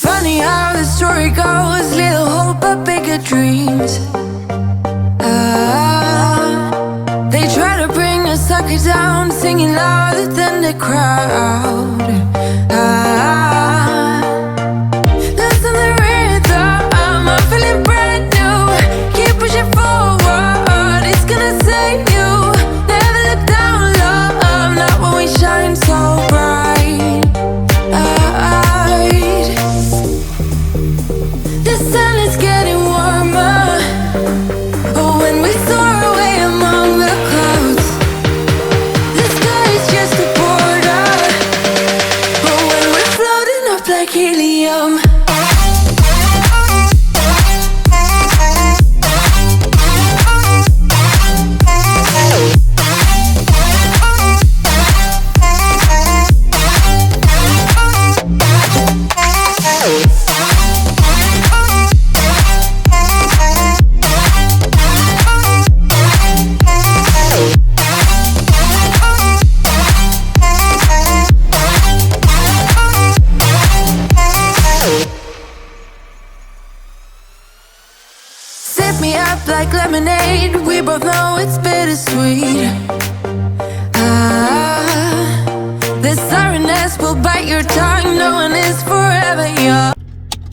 Funny how the story goes, little hope but bigger dreams. They try to bring a sucker down, singing louder than the crowd. Listen the rhythm, I'm feeling brand new. Keep pushing forward, it's gonna save you. Never look down, love, not when we shine so bright. The sun is getting warmer when we soar away among the clouds. The sky is just a border, but when we're floating up like helium. Sip me up like lemonade, we both know it's bittersweet. This sorrowness will bite your tongue, no one is forever young.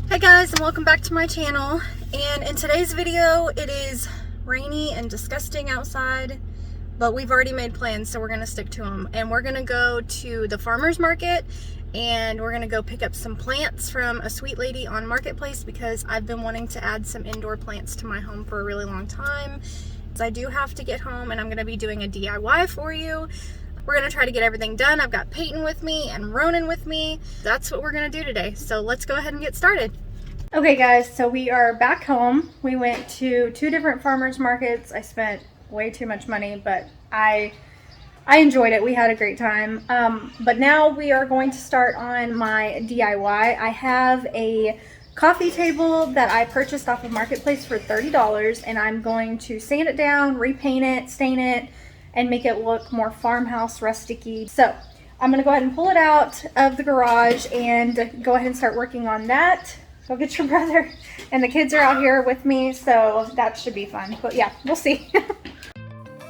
Hey guys, and welcome back to my channel. And in today's video, it is rainy and disgusting outside, but we've already made plans, so we're gonna stick to them. And we're gonna go to the farmer's market, and we're gonna go pick up some plants from a sweet lady on Marketplace because I've been wanting to add some indoor plants to my home for a really long time. So I do have to get home, and I'm gonna be doing a DIY for you. We're gonna try to get everything done. I've got Peyton with me and Ronan with me. That's what we're gonna do today. So let's go ahead and get started. Okay guys, so we are back home. We went to 2 different farmers markets. I spent way too much money, but I enjoyed it. We had a great time. But now we are going to start on my DIY. I have a coffee table that I purchased off of Marketplace for $30, and I'm going to sand it down, repaint it, stain it, and make it look more farmhouse rustic-y. So I'm gonna go ahead and pull it out of the garage and go ahead and start working on that. Go get your brother. And the kids are out here with me, so that should be fun. But yeah, we'll see.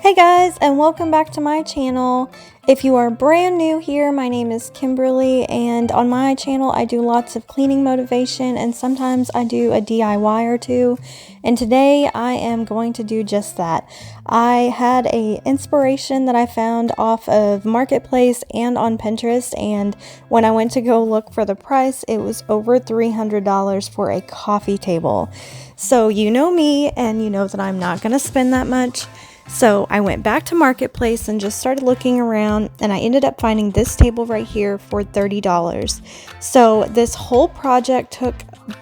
Hey guys, and welcome back to my channel. If you are brand new here, my name is Kimberly, and on my channel I do lots of cleaning motivation, and sometimes I do a DIY or two, and today I am going to do just that. I had a inspiration that I found off of Marketplace and on Pinterest, and when I went to go look for the price, it was over $300 for a coffee table. So you know me, and you know that I'm not going to spend that much. So I went back to Marketplace and just started looking around, and I ended up finding this table right here for $30. So this whole project took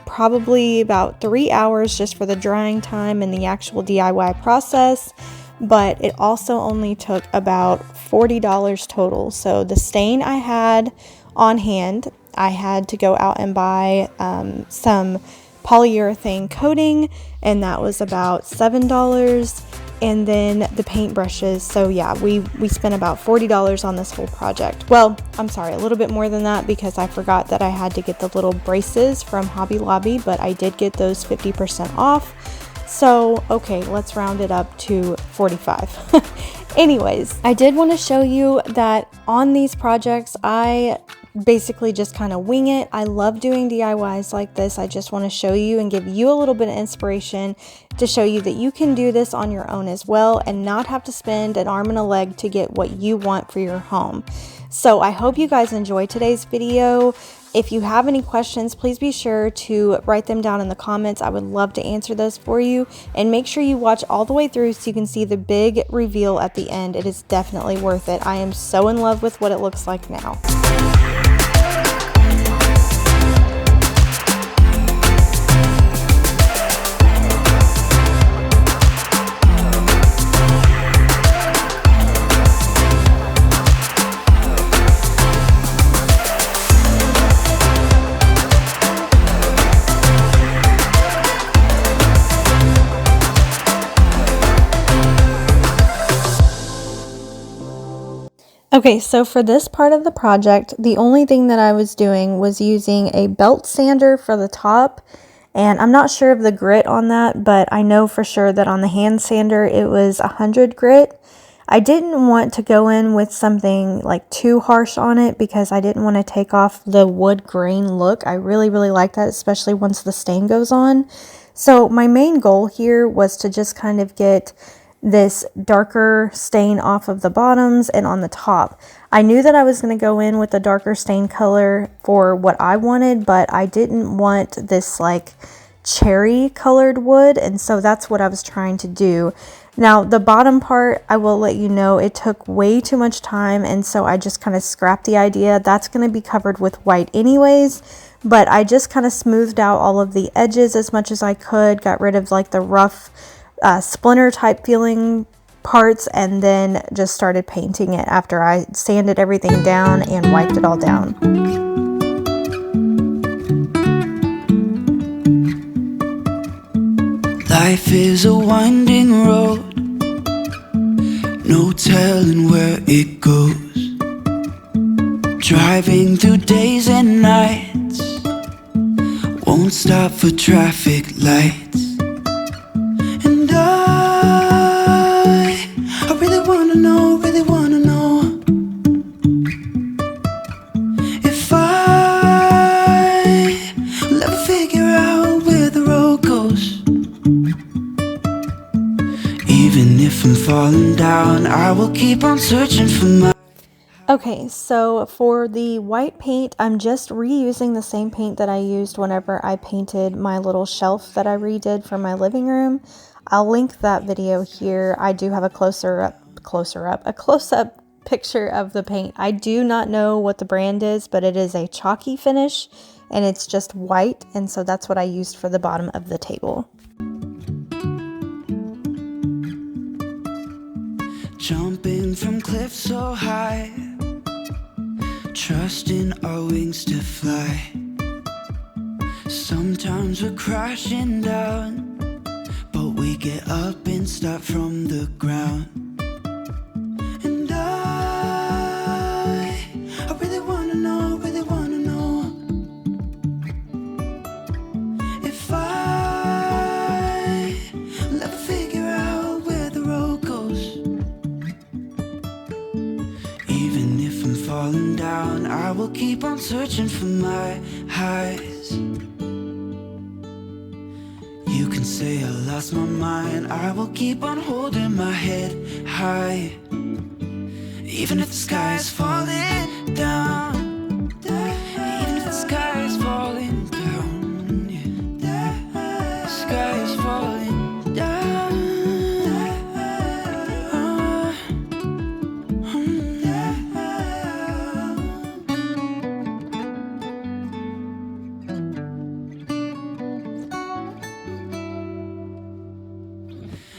probably about 3 hours just for the drying time and the actual DIY process, but it also only took about $40 total. So the stain I had on hand, I had to go out and buy some polyurethane coating, and that was about $7. And then the paint brushes. So yeah, we spent about $40 on this whole project. Well, I'm sorry, a little bit more than that because I forgot that I had to get the little braces from Hobby Lobby, but I did get those 50% off. So, okay, let's round it up to 45. Anyways, I did want to show you that on these projects, I basically just kind of wing it. I love doing DIYs like this. I just want to show you and give you a little bit of inspiration to show you that you can do this on your own as well and not have to spend an arm and a leg to get what you want for your home. So I hope you guys enjoyed today's video. If you have any questions, please be sure to write them down in the comments. I would love to answer those for you. And make sure you watch all the way through so you can see the big reveal at the end. It is definitely worth it. I am so in love with what it looks like now. Okay, so for this part of the project, the only thing that I was doing was using a belt sander for the top, and I'm not sure of the grit on that, but I know for sure that on the hand sander it was 100 grit. I didn't want to go in with something like too harsh on it because I didn't want to take off the wood grain look. I really like that, especially once the stain goes on. So my main goal here was to just kind of get this darker stain off of the bottoms and on the top. I knew that I was going to go in with a darker stain color for what I wanted, but I didn't want this like cherry colored wood, and so that's what I was trying to do. Now the bottom part, I will let you know, it took way too much time, and so I just kind of scrapped the idea. That's going to be covered with white anyways, but I just kind of smoothed out all of the edges as much as I could, got rid of like the rough splinter type feeling parts, and then just started painting it after I sanded everything down and wiped it all down. Life is a winding road, no telling where it goes. Driving through days and nights, won't stop for traffic lights. And I really wanna know if I will ever figure out where the road goes. Even if I'm falling down, I will keep on searching for my... Okay, so for the white paint, I'm just reusing the same paint that I used whenever I painted my little shelf that I redid for my living room. I'll link that video here. I do have a close-up picture of the paint. I do not know what the brand is, but it is a chalky finish, and it's just white, and so that's what I used for the bottom of the table. Jumping from cliffs so high, trusting our wings to fly. Sometimes we're crashing down, but we get up and start from the ground. And I really wanna know if I will ever figure out where the road goes. Even if I'm falling down, I will keep on searching for my highs. You can say I lost my mind, I will keep on holding my head high. Even if the sky is falling down, even if the sky is falling down, yeah. The sky is falling down.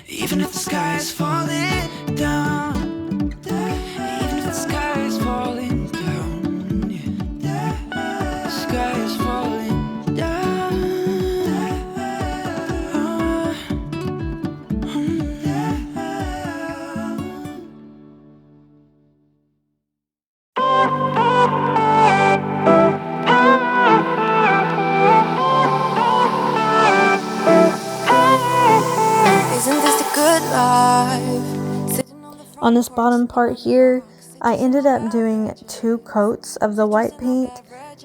Even if the sky is falling down, even if the sky is falling down, yeah. The sky is falling down. Isn't this the good life? On this bottom part here, I ended up doing 2 coats of the white paint.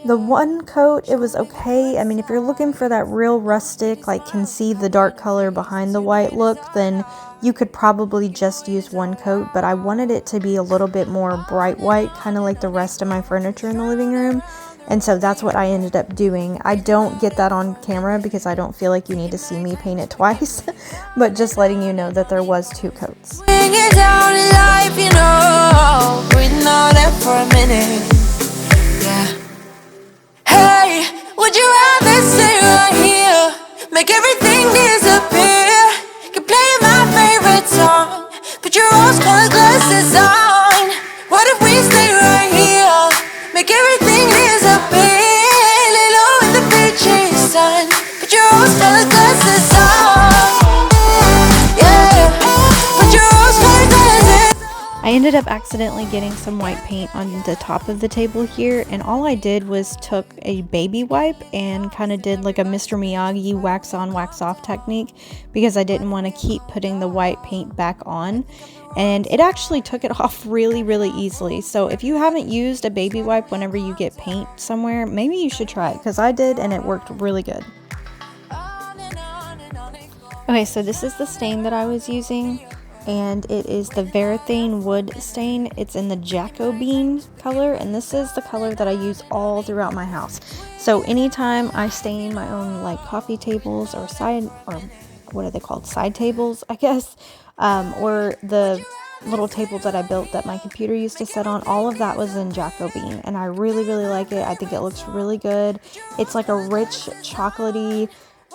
The one coat, it was okay. I mean, if you're looking for that real rustic, like can see the dark color behind the white look, then you could probably just use 1 coat, but I wanted it to be a little bit more bright white, kind of like the rest of my furniture in the living room. And so that's what I ended up doing. I don't get that on camera because I don't feel like you need to see me paint it twice, but just letting you know that there was 2 coats. Bring it down in life, you know, breathing on it for a minute, yeah. Hey, would you rather stay right here, make everything disappear? Keep playing my favorite song, put your rose-colored glasses on. What if we stay right here, make everything disappear? Lay low in the beaching sun, put your rose-colored glasses on. Yeah, put your rose-colored glasses on. I ended ended up accidentally getting some white paint on the top of the table here, and all I did was took a baby wipe and kind of did like a Mr. Miyagi wax on wax off technique, because I didn't want to keep putting the white paint back on, and it actually took it off really easily. So if you haven't used a baby wipe whenever you get paint somewhere, maybe you should try it, because I did and it worked really good. Okay, so this is the stain that I was using, and it is the Varathane wood stain. It's in the Jacobean color, and this is the color that I use all throughout my house. So anytime I stain my own like coffee tables or what are they called, side tables, I guess, or the little table that I built that my computer used to sit on, all of that was in Jacobean, and I really like it. I think it looks really good. It's like a rich chocolatey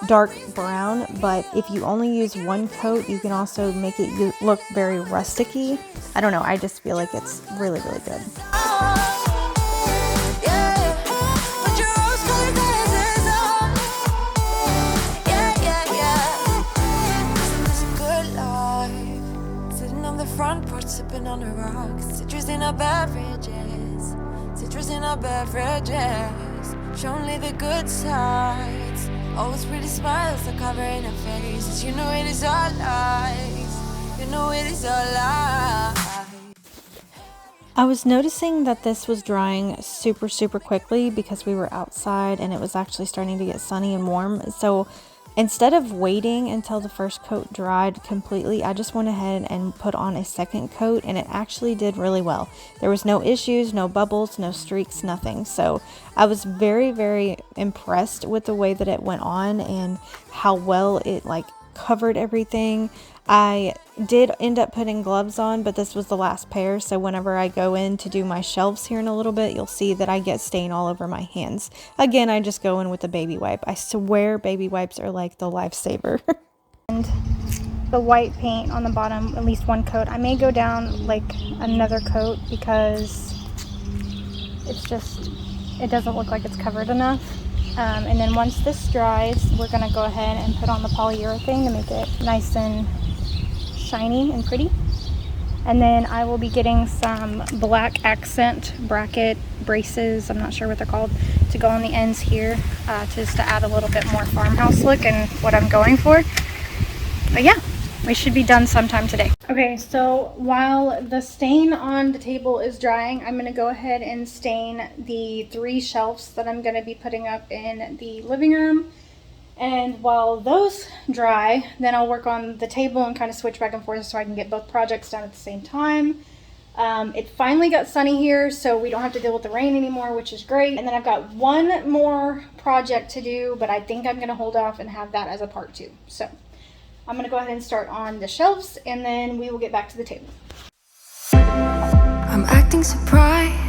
dark brown, but if you only use one coat, you can also make it look very rusticy. I don't know, I just feel like it's really good. Front porch sipping on the rocks, citrus in our beverages, show only the good sides. Always pretty smiles are covering her faces. You know it is all lies. You know it is all lies. I was noticing that this was drying super quickly because we were outside and it was actually starting to get sunny and warm. So instead of waiting until the first coat dried completely, I just went ahead and put on a second coat, and it actually did really well. There was no issues, no bubbles, no streaks, nothing. So I was very impressed with the way that it went on and how well it like covered everything. I did end up putting gloves on, but this was the last pair, so whenever I go in to do my shelves here in a little bit, you'll see that I get stain all over my hands. Again, I just go in with a baby wipe. I swear baby wipes are like the lifesaver. And the white paint on the bottom, at least one coat. I may go down like another coat because it doesn't look like it's covered enough. And then once this dries, we're going to go ahead and put on the polyurethane to make it nice and shiny and pretty. And then I will be getting some black accent bracket braces, I'm not sure what they're called, to go on the ends here, just to add a little bit more farmhouse look and what I'm going for. But yeah, we should be done sometime today. Okay, so while the stain on the table is drying, I'm going to go ahead and stain the 3 shelves that I'm going to be putting up in the living room. And while those dry, then I'll work on the table and kind of switch back and forth so I can get both projects done at the same time. It finally got sunny here, so we don't have to deal with the rain anymore, which is great. And then I've got one more project to do, but I think I'm going to hold off and have that as a part 2. So I'm going to go ahead and start on the shelves, and then we will get back to the table. I'm acting surprised.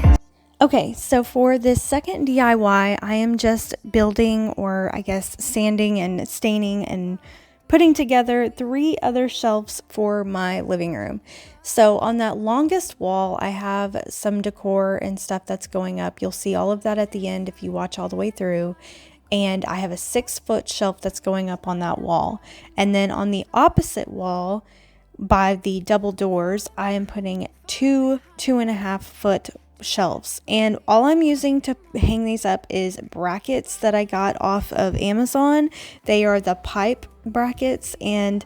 Okay, so for this second DIY, I am just building, or I guess sanding and staining and putting together 3 other shelves for my living room. So on that longest wall, I have some decor and stuff that's going up. You'll see all of that at the end if you watch all the way through. And I have a 6-foot shelf that's going up on that wall. And then on the opposite wall, by the double doors, I am putting 2 2.5-foot shelves, and all I'm using to hang these up is brackets that I got off of Amazon. They are the pipe brackets, and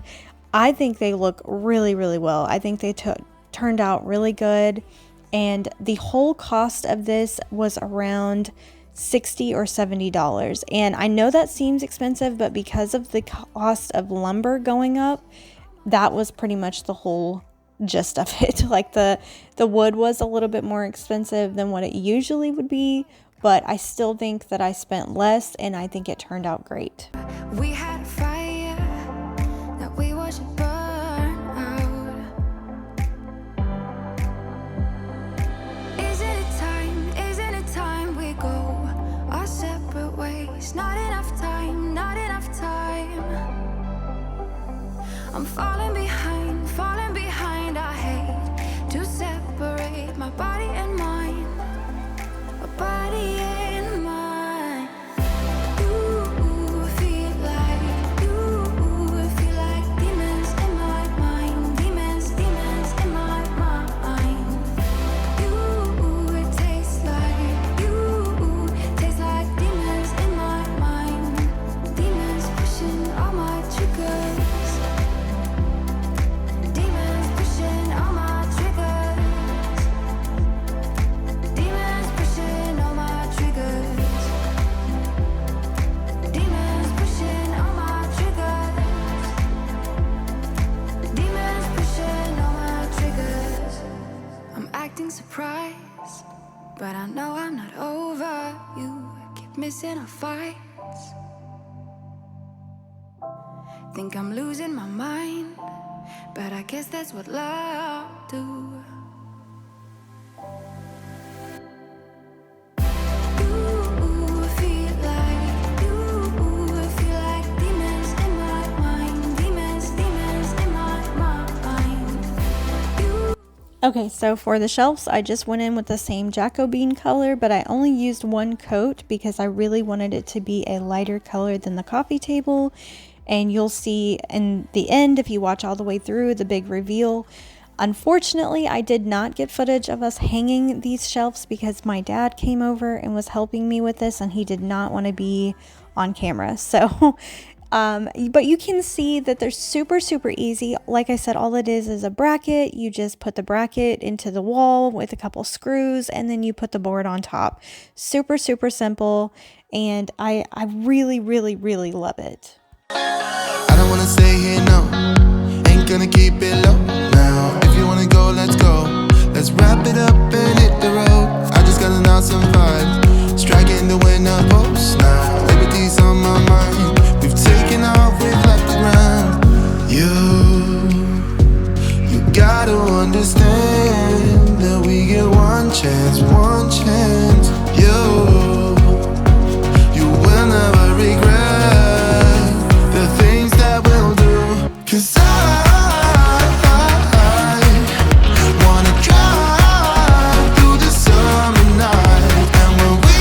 I think they look really well. I think they turned out really good, and the whole cost of this was around $60 or $70. And I know that seems expensive, but because of the cost of lumber going up, that was pretty much the whole gist of it. Like the wood was a little bit more expensive than what it usually would be, but I still think that I spent less, and I think it turned out great. We had a fire that we watched burn out. Isn't it time we go our separate ways? Not enough time. I'm falling behind. I hate to separate my body and mind. My body and mind. You feel like demons in my mind. Demons in my mind. missing our fights. Think I'm losing my mind, but I guess that's what love do. Okay, so for the shelves, I just went in with the same Jacko bean color, but I only used one coat because I really wanted it to be a lighter color than the coffee table. And you'll see in the end, if you watch all the way through, the big reveal. Unfortunately, I did not get footage of us hanging these shelves because my dad came over and was helping me with this, and he did not want to be on camera. So but you can see that they're super easy. Like I said, all it is a bracket. You just put the bracket into the wall with a couple screws, and then you put the board on top. Super simple, and I really love it. I don't wanna stay here, no. Ain't gonna keep it low now. If you wanna go, let's go. Let's wrap it up and hit the road. I just got an awesome vibe, striking the winner post now. Liberty's on my mind. We've taken off, we've left the ground. You gotta understand that we get one chance. You will never regret the things that we'll do. 'Cause I wanna drive through the summer night. And when we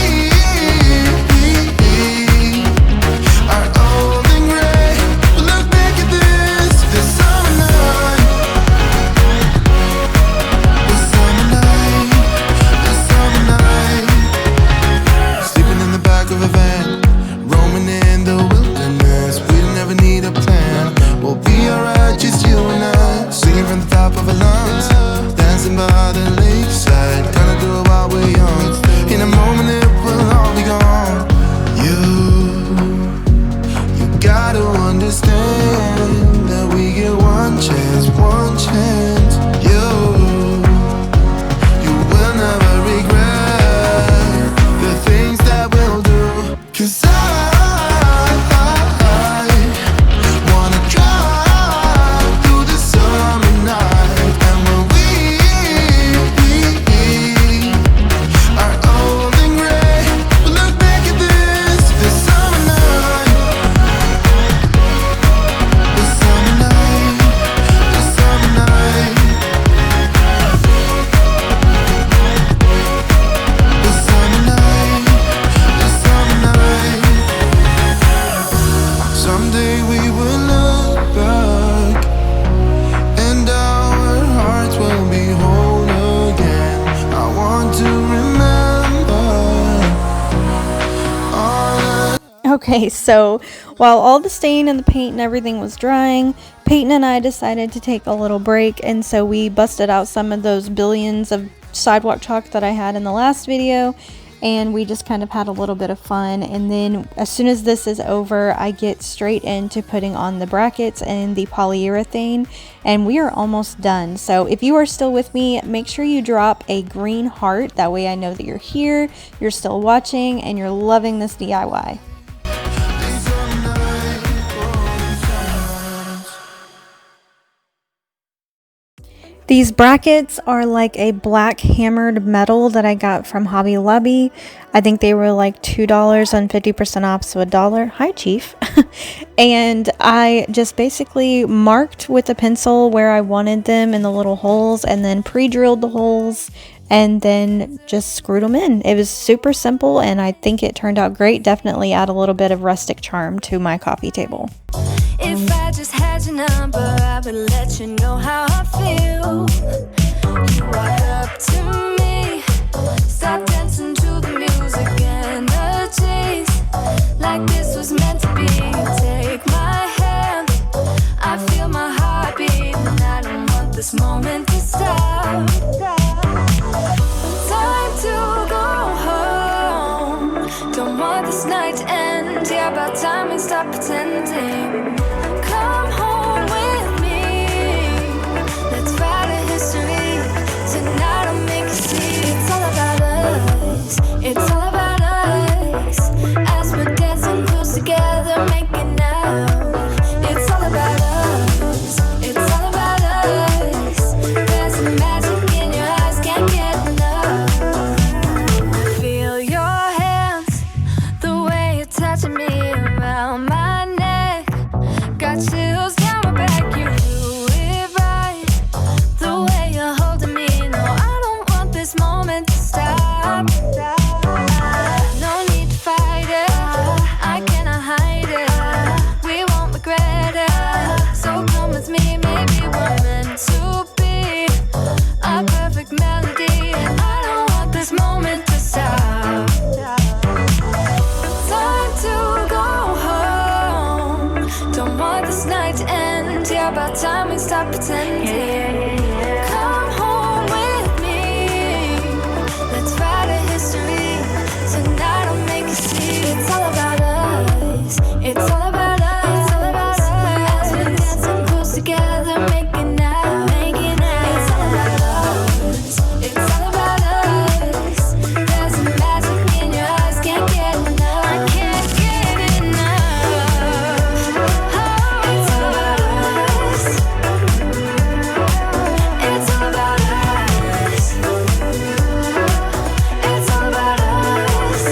are old and gray, we'll look back at this summer night. This summer night, this summer night. Sleeping in the back of a van, roaming in the wilderness. We don't ever need a plan. We'll be alright, just you and I. Singing from the top of our lungs, dancing by the lakeside. Gonna do it while we're young. In a moment it will all be gone. You gotta understand that we get one chance. You will never regret the things that we'll do. 'Cause I wanna drive through the summer night. And when we are old and gray, we'll look back at this summer night. This summer night, this summer night. This summer night, this summer night. Someday we will look back, and our hearts will be whole again. I want to remember all that. Okay, so while all the stain and the paint and everything was drying, Peyton and I decided to take a little break, and so we busted out some of those billions of sidewalk chalk that I had in the last video, and we just kind of had a little bit of fun. And then as soon as this is over, I get straight into putting on the brackets and the polyurethane, and we are almost done. So if you are still with me, make sure you drop a green heart. That way I know that you're here, you're still watching, and you're loving this DIY. These brackets are like a black hammered metal that I got from Hobby Lobby. I think they were like $2 and 50% off, so $1. Hi, Chief. And I just basically marked with a pencil where I wanted them in the little holes, and then pre-drilled the holes, and then just screwed them in. It was super simple, and I think it turned out great. Definitely add a little bit of rustic charm to my coffee table. If I just had your number, I would let you know how I feel. You walk up to me, start dancing to the music and the chase, like this was meant to be. Take my hand, I feel my heart beat, and I don't want this moment to stop. Time to go home, don't want this night to end. Yeah, about time we stop pretending. Come home with me, let's write a history. Tonight I'll make you see it's all about us. It's all about us. about time we stop pretending. Come home with me. Let's write a history. Tonight I'll make you see. It's all about us. It's all about us. It's all about us. As we're dancing close together, making out, making out. It's all about us. It's all about us. There's a magic in your eyes, can't get enough. I can't get enough. Oh, it's all about us. It's all about us. It's all about us.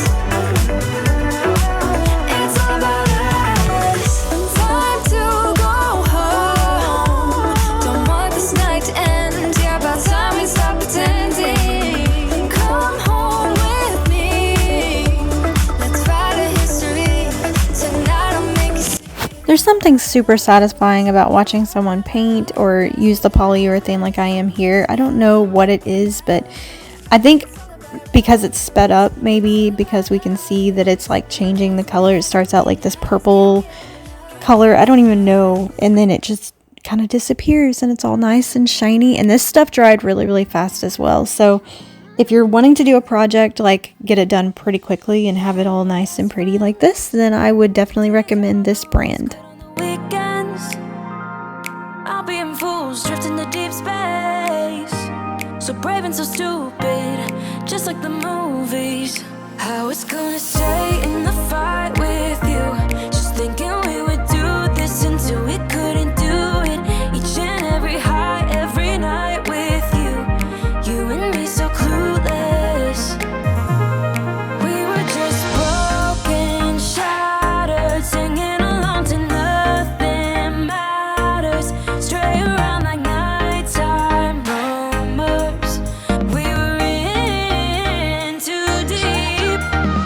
It's all about us. Time to go home. Don't want this night to end. Yeah, about time we stop pretending. Come home with me. Let's write a history. Tonight I'll make you see. There's something super satisfying about watching someone paint or use the polyurethane like I am here. I don't know what it is, but I think because it's sped up, maybe because we can see that it's like changing the color. It starts out like this purple color. I don't even know. And then it just kind of disappears and it's all nice and shiny. And this stuff dried really, really fast as well. So if you're wanting to do a project, like get it done pretty quickly and have it all nice and pretty like this, then I would definitely recommend this brand. Weekends, I'll be in fools, drifting to deep space. So brave and so stupid, just like the movies. How it's gonna stay in the fight with you. Just thinking we would do this until we couldn't do it. Each and every high, every night with you. You and me so clueless. We were just broken, shattered, singing along to nothing matters. Stray around like nighttime rumors. We were in too deep.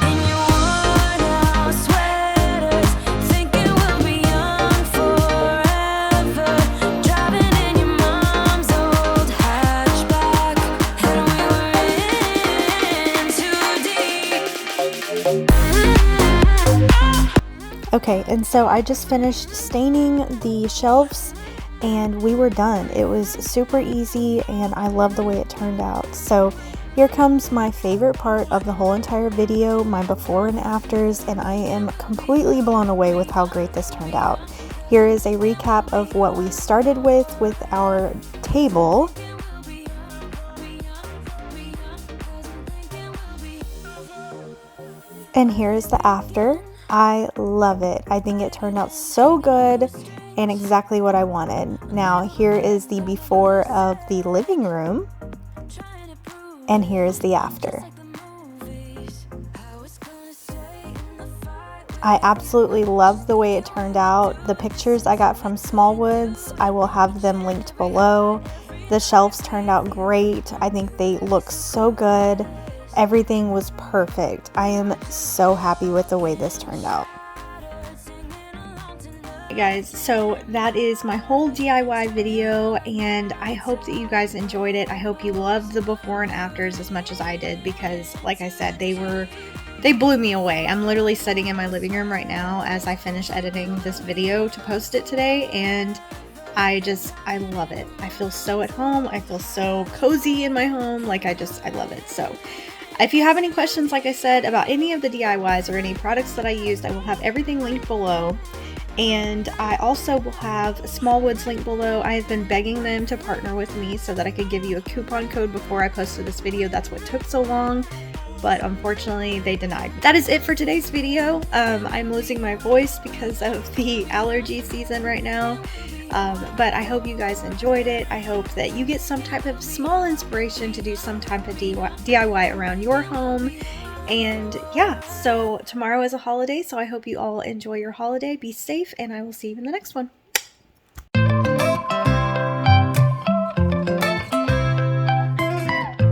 In your worn out sweaters, thinking we'll be young forever. Driving in your mom's old hatchback, and we were in too deep. Okay, and so I just finished staining the shelves and we were done. It was super easy and I love the way it turned out. So here comes my favorite part of the whole entire video, my before and afters, and I am completely blown away with how great this turned out. Here is a recap of what we started with our table. And here is the after. I love it. I think it turned out so good and exactly what I wanted. Now here is the before of the living room. And here is the after. I absolutely love the way it turned out. The pictures I got from Smallwoods, I will have them linked below. The shelves turned out great. I think they look so good. Everything was perfect. I am so happy with the way this turned out. Hey guys, so that is my whole DIY video and I hope that you guys enjoyed it. I hope you loved the before and afters as much as I did because like I said, they blew me away. I'm literally sitting in my living room right now as I finish editing this video to post it today and I love it. I feel so at home. I feel so cozy in my home. Like I love it. So if you have any questions, like I said, about any of the DIYs or any products that I used, I will have everything linked below. And I also will have Smallwoods linked below. I have been begging them to partner with me so that I could give you a coupon code before I posted this video. That's what took so long, but unfortunately they denied. That is it for today's video. I'm losing my voice because of the allergy season right now. But I hope you guys enjoyed it. I hope that you get some type of small inspiration to do some type of DIY around your home. And yeah, so tomorrow is a holiday, so I hope you all enjoy your holiday. Be safe, and I will see you in the next one.